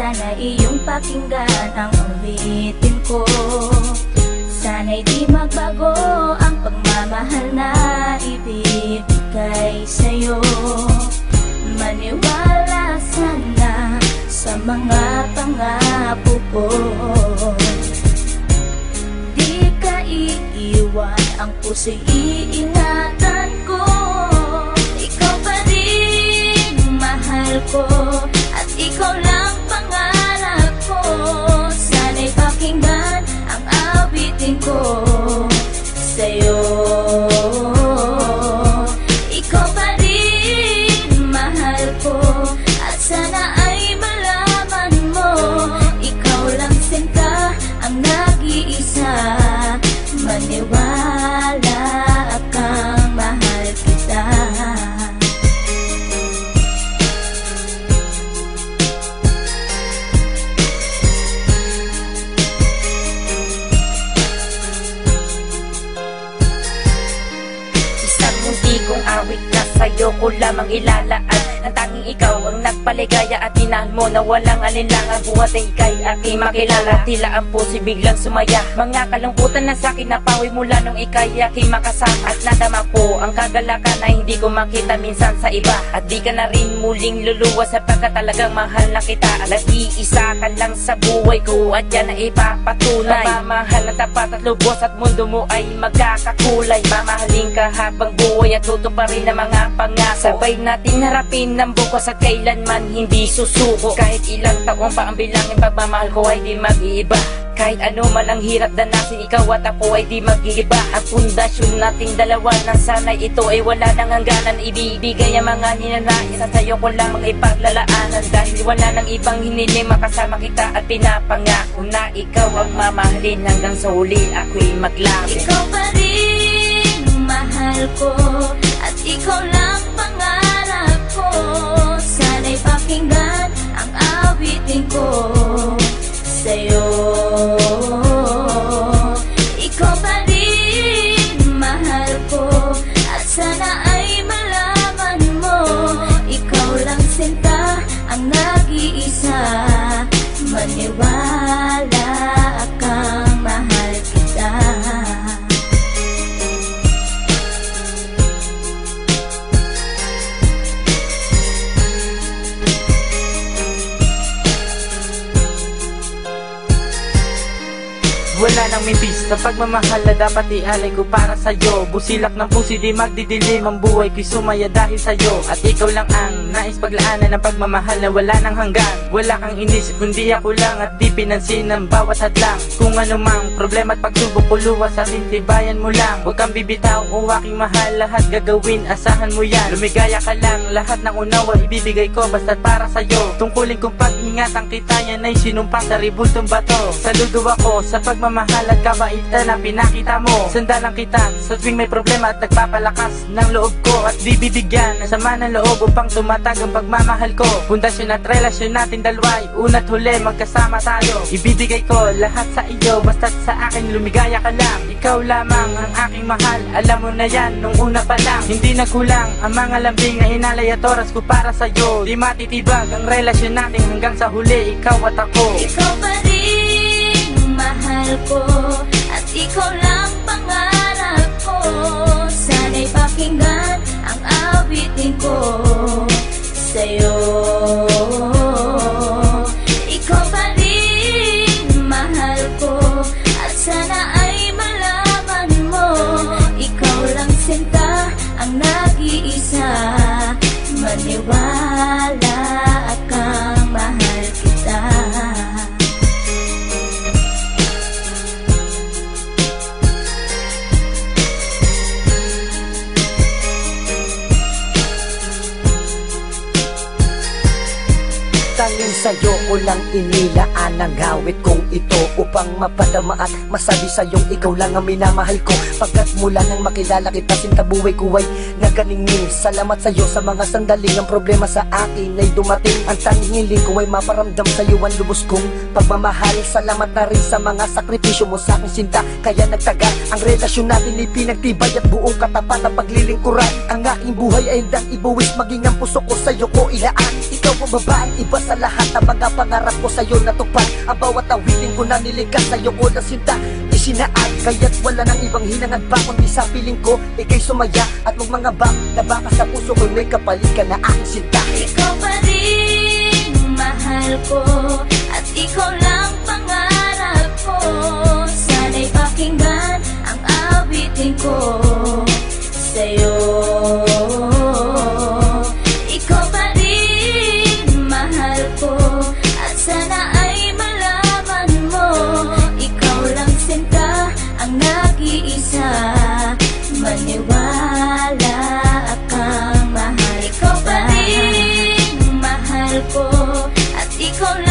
Sana iyong pakinggan ang ulitin ko. Sana'y di magbago ang pagmamahal na ibibigay sa'yo. Maniwala sana sa mga pangako ko. Di ka iiwan, ang puso'y iingatan ko. Ikaw pa rin mahal ko, at ikaw lang pangarap ko. Sana'y pakinggan ang awitin ko sa'yo. Ikaw pa rin mahal ko, at sana ay malaman mo, ikaw lang sinta ang nag-iisa. Maniwala kang mahal kita. Isang munti kong awit na sa'yo ko lamang ilalaan. Ang tanging ikaw ang nagpaligaya at tinahal mo na walang alinlangan. Buhat ay ika'y aking makilala, tila ang puso biglang sumaya. Mga kalungkutan na sa'kin napawi mula nung ika'y aking makasama. At nadama ko ang kagalakan na hindi ko makita minsan sa iba. At di ka na rin muling luluwa sapagkat talagang mahal na kita. Nag-iisa ka lang sa buhay ko at yan ay ipapatunay. Mamahal na tapat at lubos at mundo mo ay magkakakulay. Mamahalin ka habang buhay at tutuparin ang mga pangako. Sabay natin harapin ng bukas at kailanman hindi susuko. Kahit ilang taong pa ang bilangin, pagmamahal ko ay di mag-iiba. Kahit ano man ang hirap danasin, ikaw at ako ay di mag-iiba. Ang pundasyon nating dalawa nang sanay ito ay wala nang hangganan. Ibibigay ang mga ninanais at sa'yo ko lamang ipaglalaanan. Dahil wala nang ibang hiniling, makasama kita at pinapangako na ikaw ang mamahalin hanggang sa huli ako'y maglapit. Ikaw pa rin mahal ko, at ikaw lang pangarap ko. Sana'y pakinggan ang awitin ko sa'yo. Ikaw pa rin mahal ko, at sana ay malaman mo, ikaw lang sinta ang nag-iisa. Maniwala kang mahal kita. Wala nang mimbis na pagmamahal na dapat ialay ko para sa'yo. Busilak ng puso di magdidilim ang buhay ko'y sumaya dahil sa'yo. At ikaw lang ang nais paglaanan ng pagmamahal na wala nang hanggan. Wala kang inisip kundi ako lang, at di pinansin ang bawat hadlang. Kung ano mang problema at pagsubok ko luwas at intibayan mo lang. Huwag kang bibitaw o aking mahal, lahat gagawin asahan mo yan. Lumigaya ka lang, lahat ng unawa ibibigay ko basta't para sa'yo. Tungkulin kong pag-ingatan kita, yan ay sinumpa sa ribultong bato. Saludo ako sa pagmamahal at kabaitan na pinakita mo. Sandalang kita sa tuwing may problema at nagpapalakas ng loob ko. At di bibigyan ng sama ng loob upang tumatag ang pagmamahal ko. Pundasyon at relasyon natin dalawa'y una't huli magkasama tayo. Ibibigay ko lahat sa iyo basta't sa akin lumigaya ka lang. Ikaw lamang ang aking mahal, alam mo na yan nung una pa lang. Hindi nagkulang ang mga lambing na inalay at oras ko para sa'yo. Di matitibag ang relasyon natin hanggang sa huli, ikaw at ako. Ikaw pa rin mahal ko, at ikaw lang pangarap ko. Sana'y pakinggan ang awitin ko sa'yo. Ikaw pa rin mahal ko, at sana ay malaman mo, ikaw lang sinta ang nag-iisa. Maniwala kang mahal kita. Tanging sa'yo ko lang inilaan ang awit kong ito, upang mapadama at masabi sa'yong ikaw lang ang minamahal ko. Pagkat mula nang makilala kita, sinta buhay ko ay naganingning. Salamat sa'yo sa mga sandaling ang problema sa akin ay dumating. Ang tanging hiling ko ay maparamdam sa'yo ang lubos kong pagmamahal. Salamat na rin sa mga sakripisyo mo sa akin, sinta, kaya nagtagal ang relasyon natin, ipinagtibay at buong katapat ang paglilingkuran. Ang aking buhay ay hindang ibuwis, maging ang puso ko sa'yo ko ilaan. Ikaw ang babaeng iba sa sa lahat ng mga pangarap ko sa'yo natupad. Ang bawat awitin ko na nilikas sa'yo ko na sinta isinaad, kaya't wala nang ibang hinangad pa kundi sa piling ko ika'y sumaya at magmangabang na baka sa puso ko may kapalit ka na aking sinta. Ikaw pa rin mahal ko at ikaw lang pangarap ko. Sana'y pakinggan ang awitin ko sa'yo. Ikaw pa rin mahal ko at sana ay malaman mo, ikaw lang sinta ang nag-iisa. Maniwala kang mahal. Ikaw pa rin mahal ko at ikaw lang